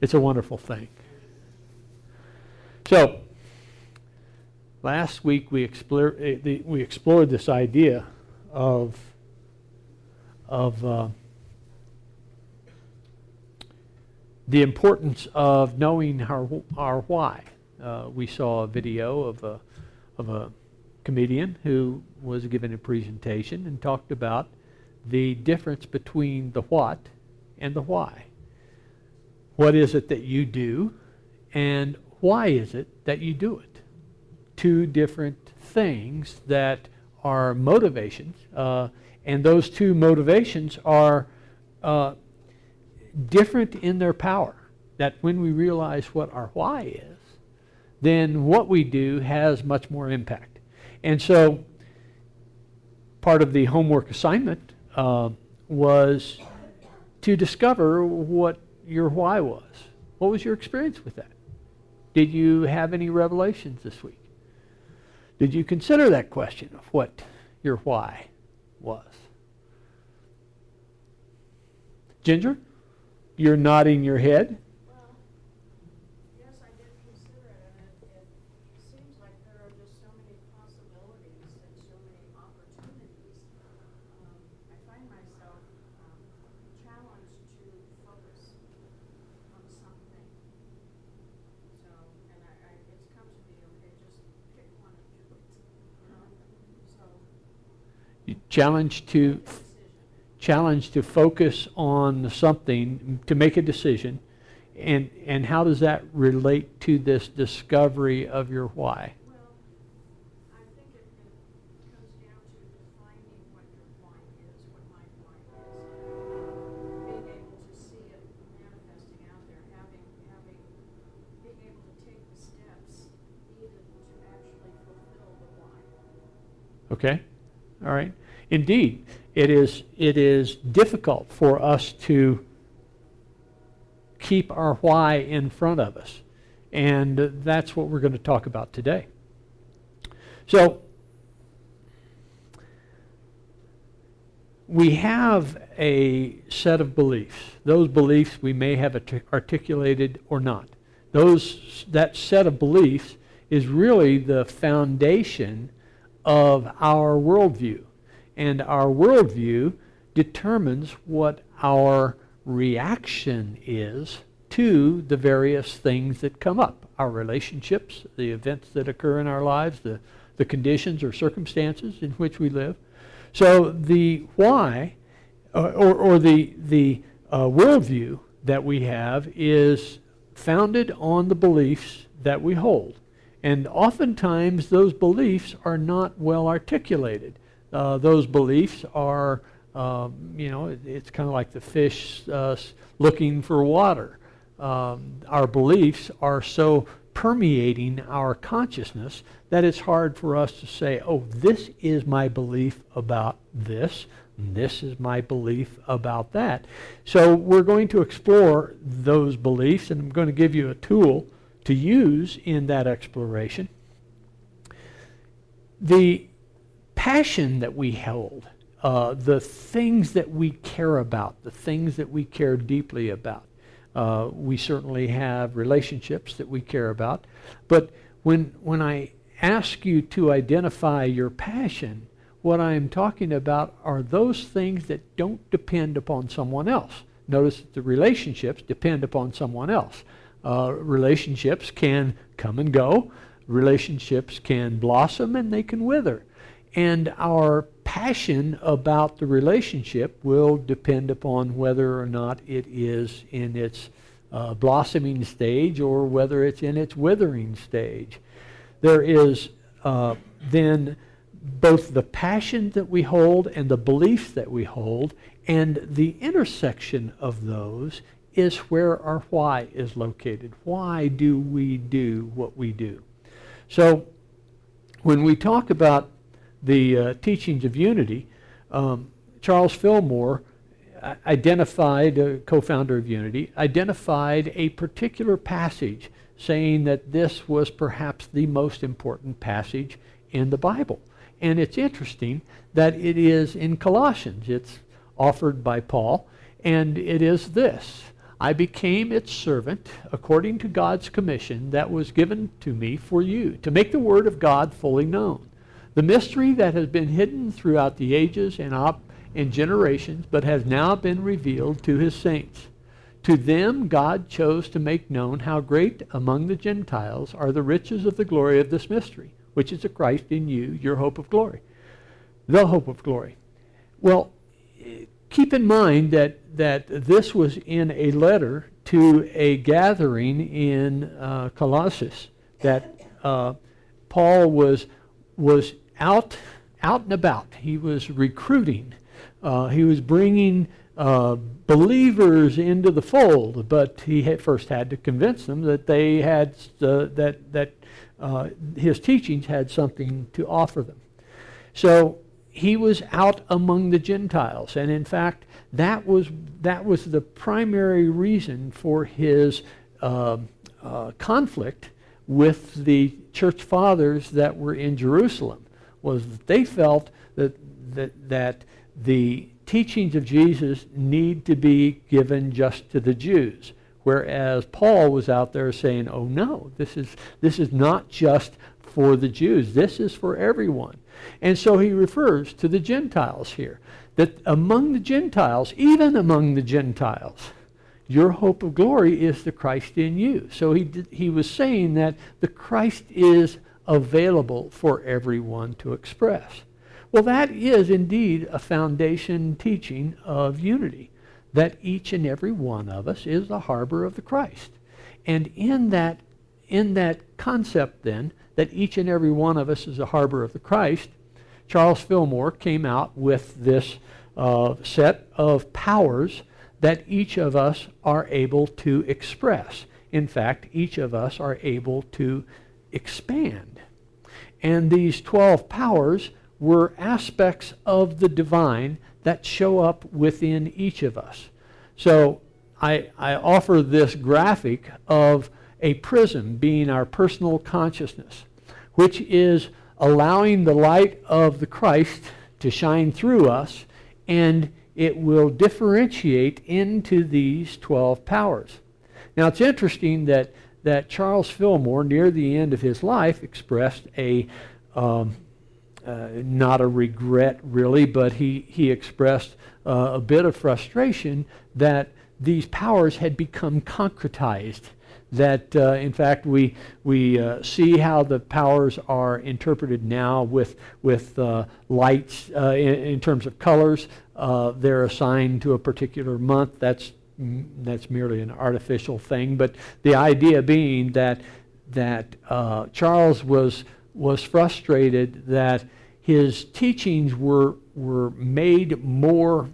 It's a wonderful thing. So, last week we explored this idea of the importance of knowing our why. We saw a video of a comedian who was giving a presentation and talked about the difference between the what and the why. What is it that you do, and why is it that you do it? Two different things that are motivations, and those two motivations are different in their power. That when we realize what our why is, then what we do has much more impact. And so part of the homework assignment was to discover what your why was. What was your experience with that? Did you have any revelations this week? Did you consider that question of what your why was? Ginger, you're nodding your head. Well, yes, I did consider it, and it seems like there are just so many possibilities and so many opportunities. I find myself challenged to focus on something. So, and it's come to me, okay, just pick one and do it. So, Challenge to focus on something, to make a decision, and how does that relate to this discovery of your why? well, I think it comes down to defining what your why is, what my why is, being able to see it manifesting out there, being able to take the steps needed to actually fulfill the why. Okay? All right. Indeed, it is difficult for us to keep our why in front of us. And that's what we're going to talk about today. So, we have a set of beliefs. Those beliefs we may have articulated or not. That set of beliefs is really the foundation of our worldview. And our worldview determines what our reaction is to the various things that come up. Our relationships, the events that occur in our lives, the conditions or circumstances in which we live. So the why, or the worldview that we have is founded on the beliefs that we hold. And oftentimes those beliefs are not well articulated. Those beliefs are, it's kind of like the fish looking for water. Our beliefs are so permeating our consciousness that it's hard for us to say, oh, this is my belief about this, and this is my belief about that. So we're going to explore those beliefs, and I'm going to give you a tool to use in that exploration. The passion that we hold, the things that we care about, the things that we care deeply about. We certainly have relationships that we care about, but when I ask you to identify your passion, what I'm talking about are those things that don't depend upon someone else. Notice that the relationships depend upon someone else. Relationships can come and go. Relationships can blossom and they can wither. And our passion about the relationship will depend upon whether or not it is in its blossoming stage or whether it's in its withering stage. There is then both the passion that we hold and the beliefs that we hold, and the intersection of those is where our why is located. Why do we do what we do? So when we talk about the teachings of unity, Charles Fillmore identified, co-founder of Unity, identified a particular passage saying that this was perhaps the most important passage in the Bible. And it's interesting that it is in Colossians. It's offered by Paul, and it is this: I became its servant according to God's commission that was given to me for you, to make the word of God fully known. The mystery that has been hidden throughout the ages and generations, but has now been revealed to his saints. To them God chose to make known how great among the Gentiles are the riches of the glory of this mystery, which is the Christ in you, your hope of glory. The hope of glory. Well, keep in mind that this was in a letter to a gathering in Colossus, that Paul was out and about. He was recruiting. He was bringing believers into the fold, but he first had to convince them that they had his teachings had something to offer them. So he was out among the Gentiles, and in fact, that was the primary reason for his conflict with the church fathers that were in Jerusalem, was that they felt that the teachings of Jesus need to be given just to the Jews, whereas Paul was out there saying, "Oh no, this is not just for the Jews. This is for everyone." And so he refers to the Gentiles here, that among the Gentiles, even among the Gentiles, your hope of glory is the Christ in you. So he was saying that the Christ is available for everyone to express. Well, that is indeed a foundation teaching of unity, that each and every one of us is the harbor of the Christ. And in that concept then, that each and every one of us is a harbor of the Christ, Charles Fillmore came out with this set of powers that each of us are able to express. In fact, each of us are able to expand. And these 12 powers were aspects of the divine that show up within each of us. So I offer this graphic of a prism being our personal consciousness, which is allowing the light of the Christ to shine through us, and it will differentiate into these 12 powers. Now it's interesting that Charles Fillmore, near the end of his life, expressed not a regret really, but he expressed a bit of frustration that these powers had become concretized. That in fact we see how the powers are interpreted now with lights in terms of colors. They're assigned to a particular month. That's merely an artificial thing. But the idea being that Charles was frustrated that his teachings were made more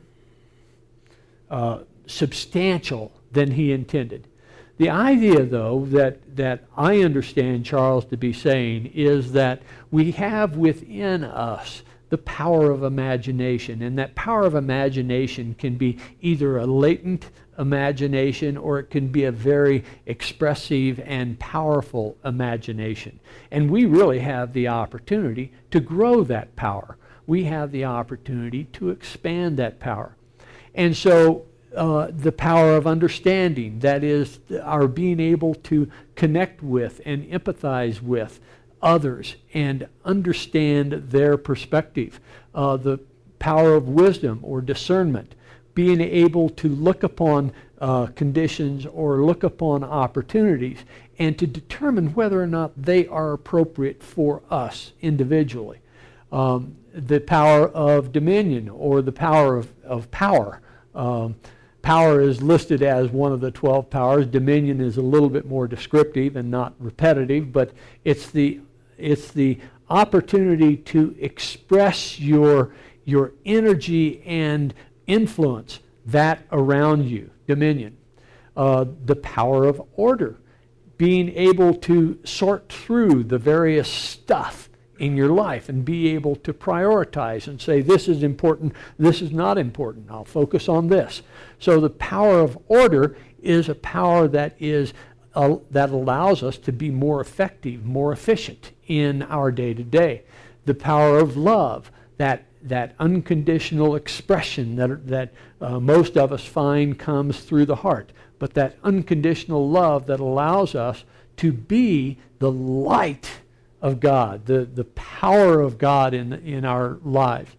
substantial than he intended. The idea, though, that I understand Charles to be saying is that we have within us the power of imagination, and that power of imagination can be either a latent imagination or it can be a very expressive and powerful imagination. And we really have the opportunity to grow that power. We have the opportunity to expand that power. And so the power of understanding, that is our being able to connect with and empathize with others and understand their perspective. The power of wisdom or discernment, being able to look upon conditions or look upon opportunities and to determine whether or not they are appropriate for us individually. The power of dominion or the power of power. Power is listed as one of the 12 powers. Dominion is a little bit more descriptive and not repetitive, but it's the opportunity to express your energy and influence that around you. Dominion. The power of order. Being able to sort through the various stuff in your life and be able to prioritize and say, this is important, this is not important, I'll focus on this. So the power of order is a power that allows us to be more effective, more efficient in our day-to-day. The power of love, that unconditional expression that most of us find comes through the heart. but that unconditional love that allows us to be the light of God, the power of God in our lives.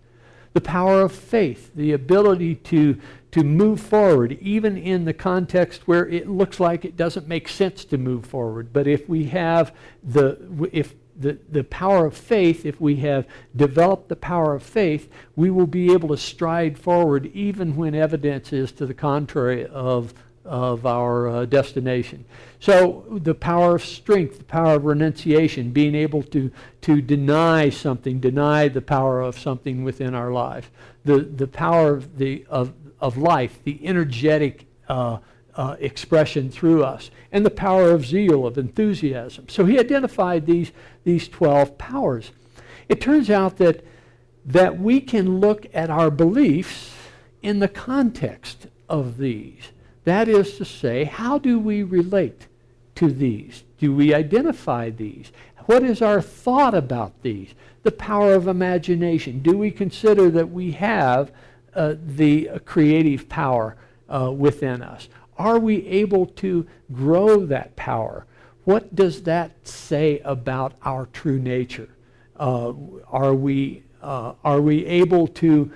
The power of faith, the ability to move forward, even in the context where it looks like it doesn't make sense to move forward. But if we have the power of faith, if we have developed the power of faith, we will be able to stride forward even when evidence is to the contrary of our destination. So the power of strength, the power of renunciation, being able to deny something, deny the power of something within our lives. The power of life, the energetic expression through us, and the power of zeal, of enthusiasm. So he identified these 12 powers. It turns out that we can look at our beliefs in the context of these. That is to say, how do we relate to these? Do we identify these? What is our thought about these? The power of imagination. Do we consider that we have the creative power within us? Are we able to grow that power? What does that say about our true nature? Are we able to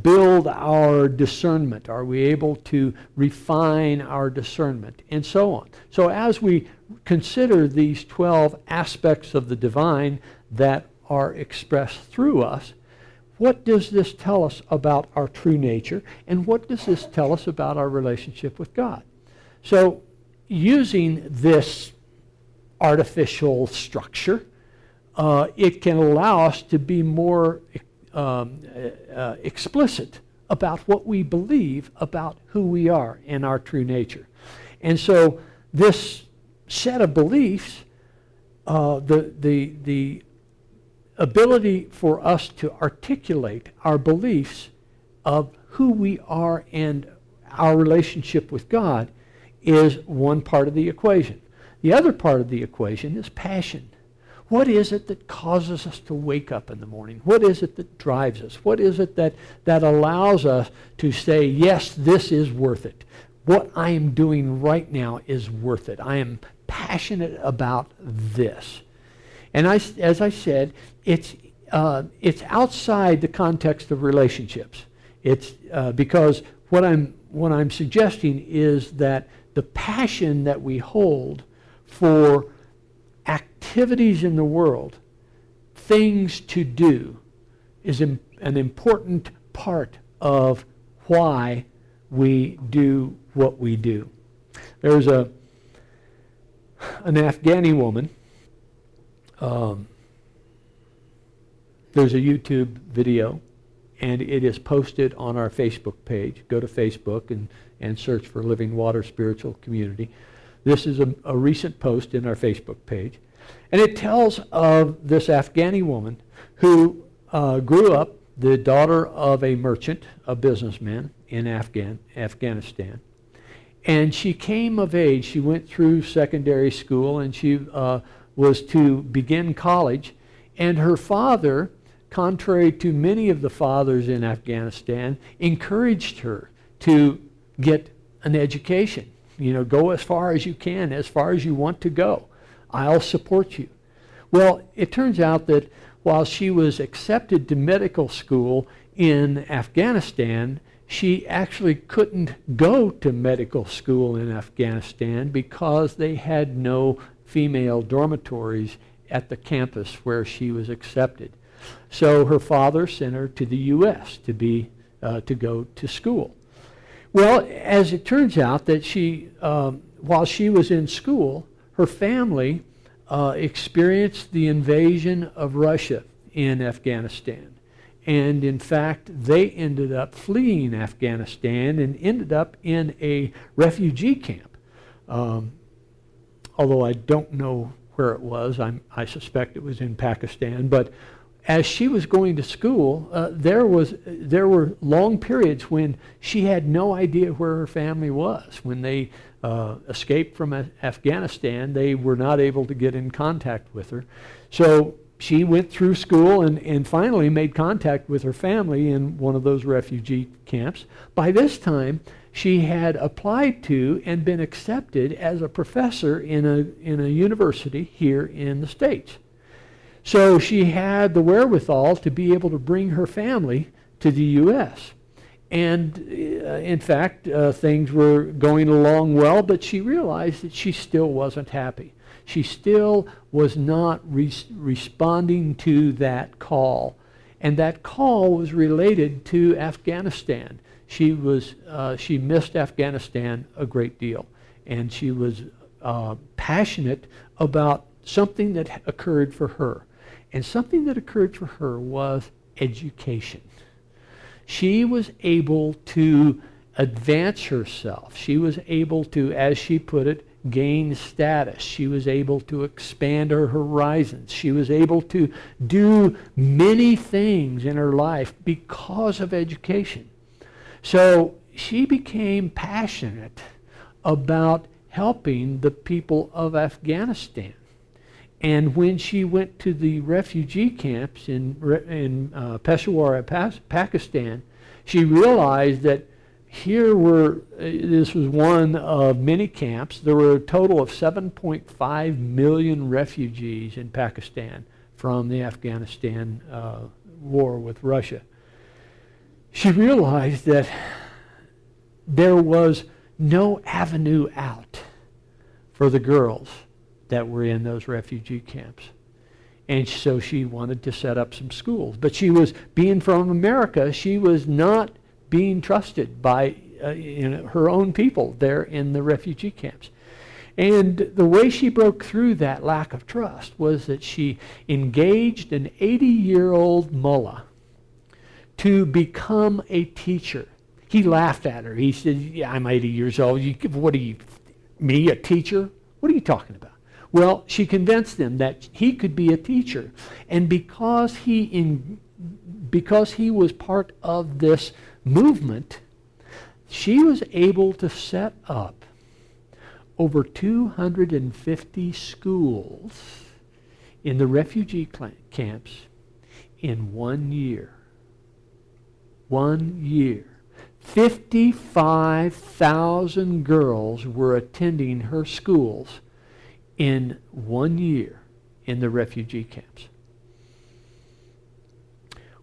build our discernment? Are we able to refine our discernment? And so on. So as we consider these 12 aspects of the divine that are expressed through us, what does this tell us about our true nature? And what does this tell us about our relationship with God? So using this artificial structure, it can allow us to be more explicit about what we believe about who we are and our true nature. And so this set of beliefs, the ability for us to articulate our beliefs of who we are and our relationship with God is one part of the equation. The other part of the equation is passion. What is it that causes us to wake up in the morning? What is it that drives us? What is it that allows us to say, yes, this is worth it. What I am doing right now is worth it. I am passionate about this. And as I said, it's outside the context of relationships. It's because what I'm suggesting is that the passion that we hold for activities in the world, things to do, is an important part of why we do what we do. There's an Afghani woman. There's a YouTube video, and it is posted on our Facebook page. Go to Facebook and search for Living Water Spiritual Community. This is a recent post in our Facebook page. And it tells of this Afghani woman who grew up the daughter of a merchant, a businessman in Afghanistan. And she came of age. She went through secondary school, and she was to begin college. And her father, contrary to many of the fathers in Afghanistan, encouraged her to get an education. You know, go as far as you can, as far as you want to go. I'll support you. Well, it turns out that while she was accepted to medical school in Afghanistan, she actually couldn't go to medical school in Afghanistan because they had no female dormitories at the campus where she was accepted. So her father sent her to the U.S. to go to school. Well, as it turns out that while she was in school, her family experienced the invasion of Russia in Afghanistan. And in fact, they ended up fleeing Afghanistan and ended up in a refugee camp. Although I don't know where it was, I suspect it was in Pakistan. But as she was going to school, there were long periods when she had no idea where her family was. When they escaped from Afghanistan, they were not able to get in contact with her. So she went through school and finally made contact with her family in one of those refugee camps. By this time, she had applied to and been accepted as a professor in a university here in the States. So she had the wherewithal to be able to bring her family to the U.S. And in fact, things were going along well, but she realized that she still wasn't happy. She still was not responding to that call. And that call was related to Afghanistan. She missed Afghanistan a great deal. And she was passionate about something that occurred for her. And something that occurred for her was education. She was able to advance herself. She was able to, as she put it, gain status. She was able to expand her horizons. She was able to do many things in her life because of education. So she became passionate about helping the people of Afghanistan. And when she went to the refugee camps in Peshawar, Pakistan, she realized that this was one of many camps. There were a total of 7.5 million refugees in Pakistan from the Afghanistan war with Russia. She realized that there was no avenue out for the girls that were in those refugee camps. And so she wanted to set up some schools. But she was, being from America, she was not being trusted by her own people there in the refugee camps. And the way she broke through that lack of trust was that she engaged an 80-year-old mullah to become a teacher. He laughed at her. He said, "Yeah, I'm 80 years old. What are you, me, a teacher? What are you talking about?" Well, she convinced him that he could be a teacher. And because he was part of this movement, she was able to set up over 250 schools in the refugee camps in 1 year. 1 year. 55,000 girls were attending her schools in 1 year in the refugee camps.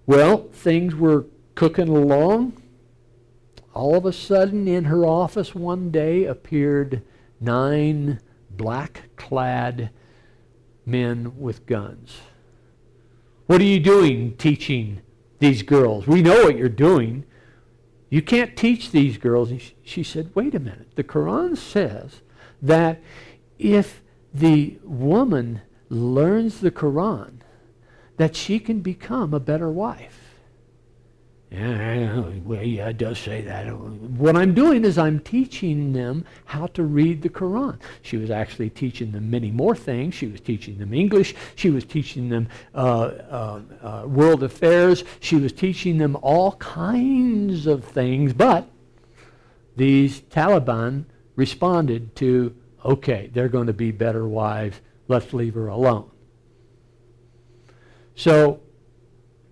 Well, things were cooking along. All of a sudden, in her office one day appeared 9 black-clad men with guns. "What are you doing teaching these girls? We know what you're doing. You can't teach these girls." And she said, "Wait a minute. The Quran says that if the woman learns the Quran, that she can become a better wife." "Yeah, well, yeah, it does say that. What I'm doing is I'm teaching them how to read the Quran." She was actually teaching them many more things. She was teaching them English. She was teaching them world affairs. She was teaching them all kinds of things. But these Taliban responded to, "Okay, they're going to be better wives. Let's leave her alone." So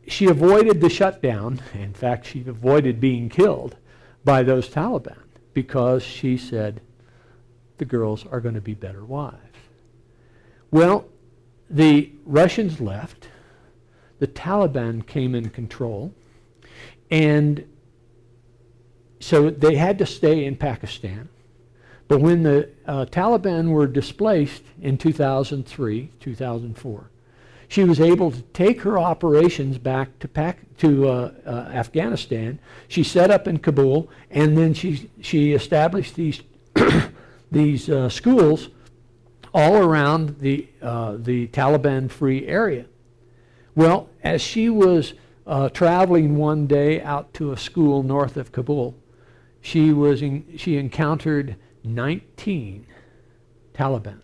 she avoided the shutdown. In fact, she avoided being killed by those Taliban because she said the girls are going to be better wives. Well, the Russians left. The Taliban came in control. And so they had to stay in Pakistan. But when the Taliban were displaced in 2003, 2004, she was able to take her operations back to Afghanistan. She set up in Kabul, and then she established these these schools all around the Taliban-free area. Well, as she was traveling one day out to a school north of Kabul, she encountered 19 Taliban,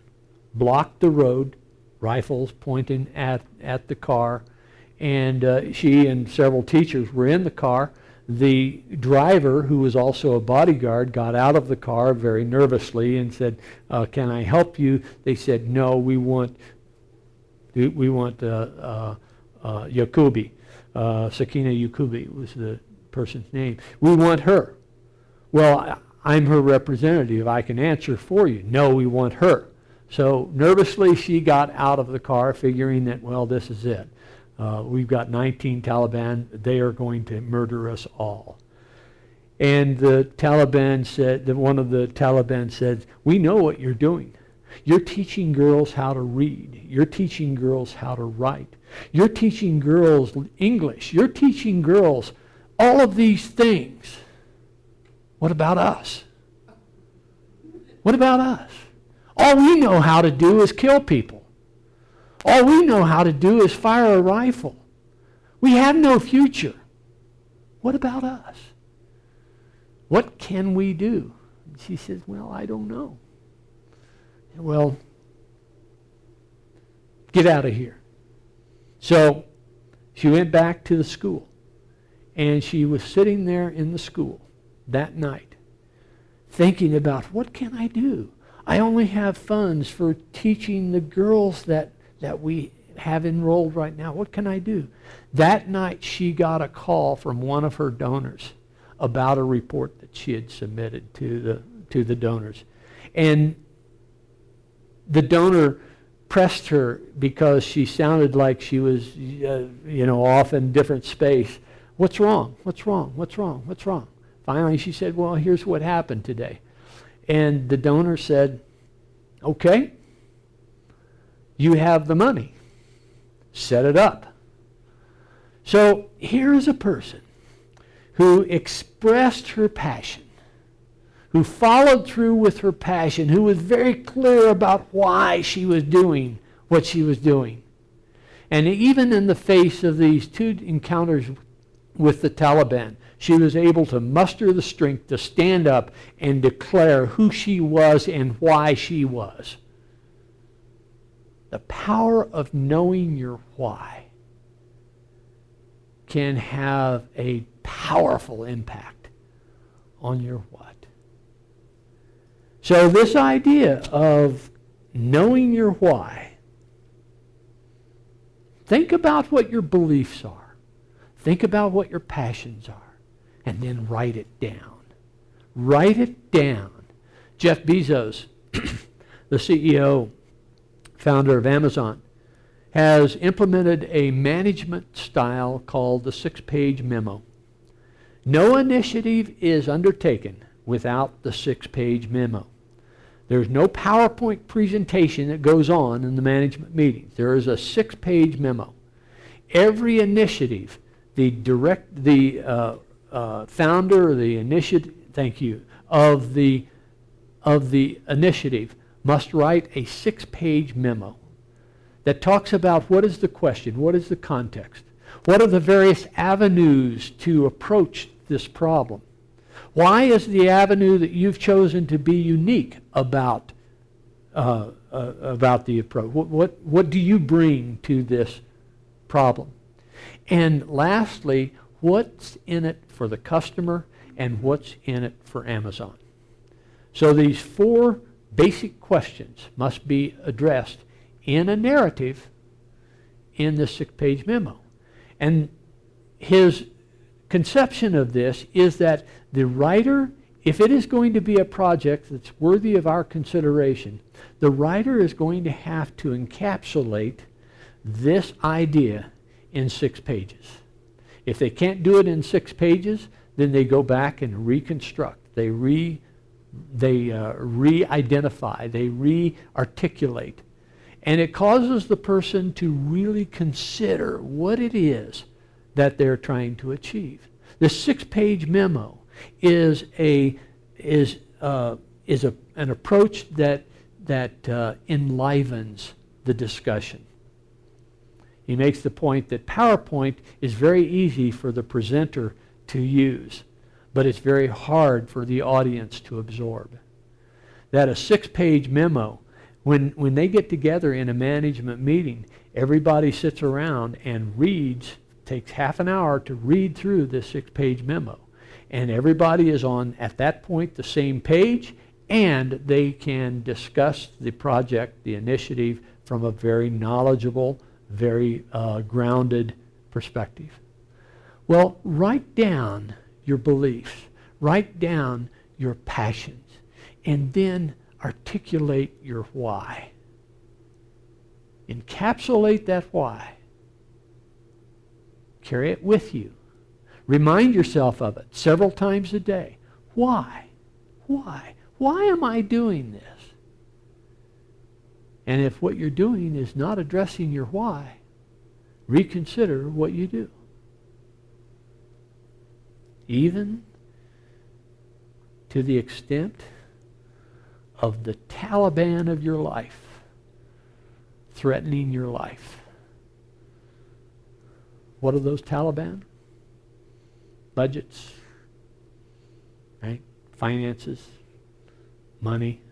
blocked the road, rifles pointing at the car, and she and several teachers were in the car. The driver, who was also a bodyguard, got out of the car very nervously and said, "Can I help you?" They said, "No, we want Yakubi." Sakina Yakubi was the person's name. "We want her." Well, I'm her representative. I can answer for you. No, we want her. So nervously, she got out of the car, figuring that, well, this is it. We've got 19 Taliban. They are going to murder us all. And the Taliban said, one of the Taliban said, we know what you're doing. You're teaching girls how to read. You're teaching girls how to write. You're teaching girls English. You're teaching girls all of these things. What about us? What about us? All we know how to do is kill people. All we know how to do is fire a rifle. We have no future. What about us? What can we do? And she says, well, I don't know. Well, get out of here. So she went back to the school, and she was sitting there in the school that night thinking about, what can I do? I only have funds for teaching the girls that we have enrolled right now. What can I do? That night she got a call from one of her donors about a report that she had submitted to the donors. And the donor pressed her because she sounded like she was off in different space. What's wrong? What's wrong? What's wrong? What's wrong? Finally she said, well, here's what happened today. And the donor said, okay, you have the money. Set it up. So here is a person who expressed her passion, who followed through with her passion, who was very clear about why she was doing what she was doing. And even in the face of these two encounters with the Taliban, she was able to muster the strength to stand up and declare who she was and why she was. The power of knowing your why can have a powerful impact on your what. So this idea of knowing your why, think about what your beliefs are. Think about what your passions are. And then write it down. Write it down. Jeff Bezos, the CEO, founder of Amazon, has implemented a management style called the 6-page memo. No initiative is undertaken without the 6-page memo. There's no PowerPoint presentation that goes on in the management meetings. There is a 6-page memo. Every initiative, the founder or the initiative, of the initiative must write a 6-page memo that talks about what is the question, what is the context, what are the various avenues to approach this problem. Why is the avenue that you've chosen to be unique about the approach? What do you bring to this problem? And lastly, what's in it for the customer and what's in it for Amazon? So these 4 basic questions must be addressed in a narrative in the 6-page memo. And his conception of this is that the writer, if it is going to be a project that's worthy of our consideration, the writer is going to have to encapsulate this idea in 6 pages. If they can't do it in 6 pages, then they go back and reconstruct. They re-identify. They re-articulate. And it causes the person to really consider what it is that they're trying to achieve. The 6-page memo is an approach that enlivens the discussion. He makes the point that PowerPoint is very easy for the presenter to use, but it's very hard for the audience to absorb. That a 6-page memo, when they get together in a management meeting, everybody sits around and reads, takes half an hour to read through this 6-page memo. And everybody is on, at that point, the same page, and they can discuss the project, the initiative, from a very knowledgeable, very grounded perspective. Well, write down your beliefs. Write down your passions, and then articulate your why. Encapsulate that why. Carry it with you. Remind yourself of it several times a day. Why? Why? Why am I doing this? And if what you're doing is not addressing your why, reconsider what you do. Even to the extent of the Taliban of your life threatening your life. What are those Taliban? Budgets, right? Finances, money.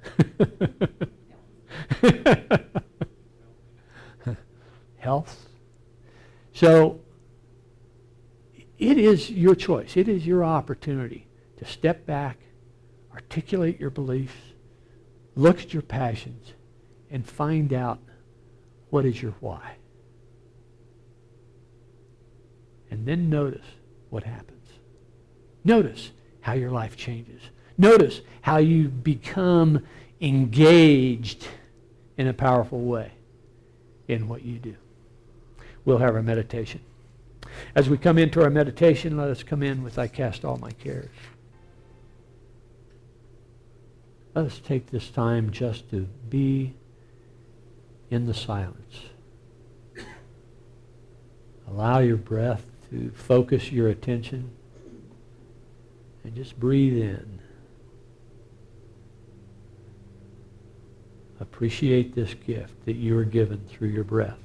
Health. So it is your choice. It is your opportunity to step back, articulate your beliefs, look at your passions, and find out what is your why. And then notice what happens. Notice how your life changes. Notice how you become engaged in a powerful way in what you do. We'll have our meditation. As we come into our meditation, let us come in with I cast all my cares. Let us take this time just to be in the silence. Allow your breath to focus your attention and just breathe in. Appreciate this gift that you are given through your breath.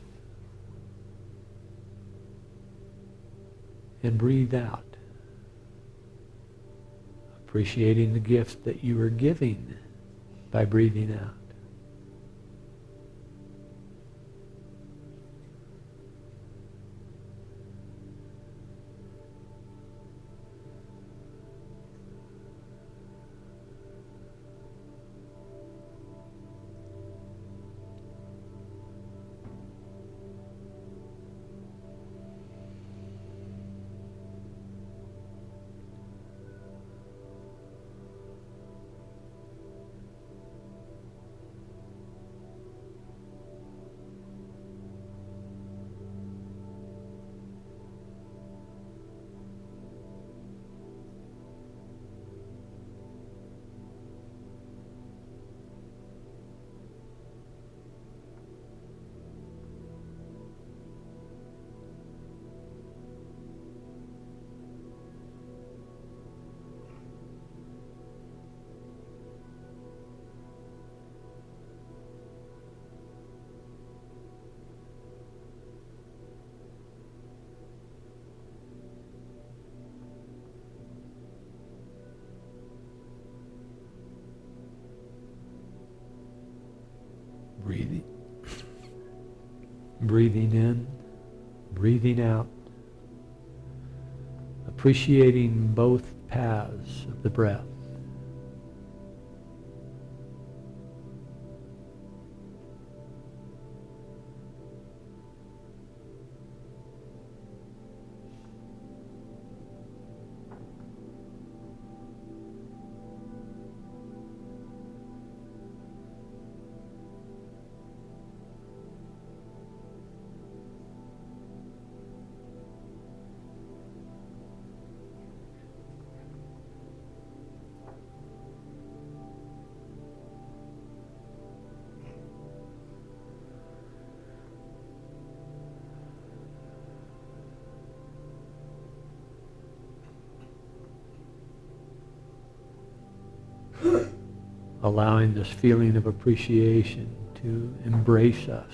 And breathe out. Appreciating the gift that you are giving by breathing out. Breathing in, breathing out, appreciating both paths of the breath. Allowing this feeling of appreciation to embrace us,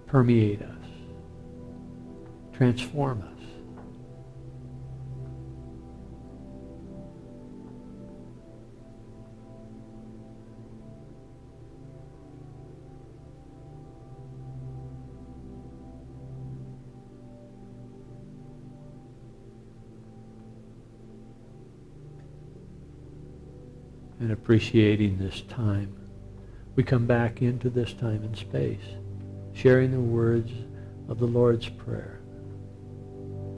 permeate us, transform us. And appreciating this time, we come back into this time and space, sharing the words of the Lord's Prayer.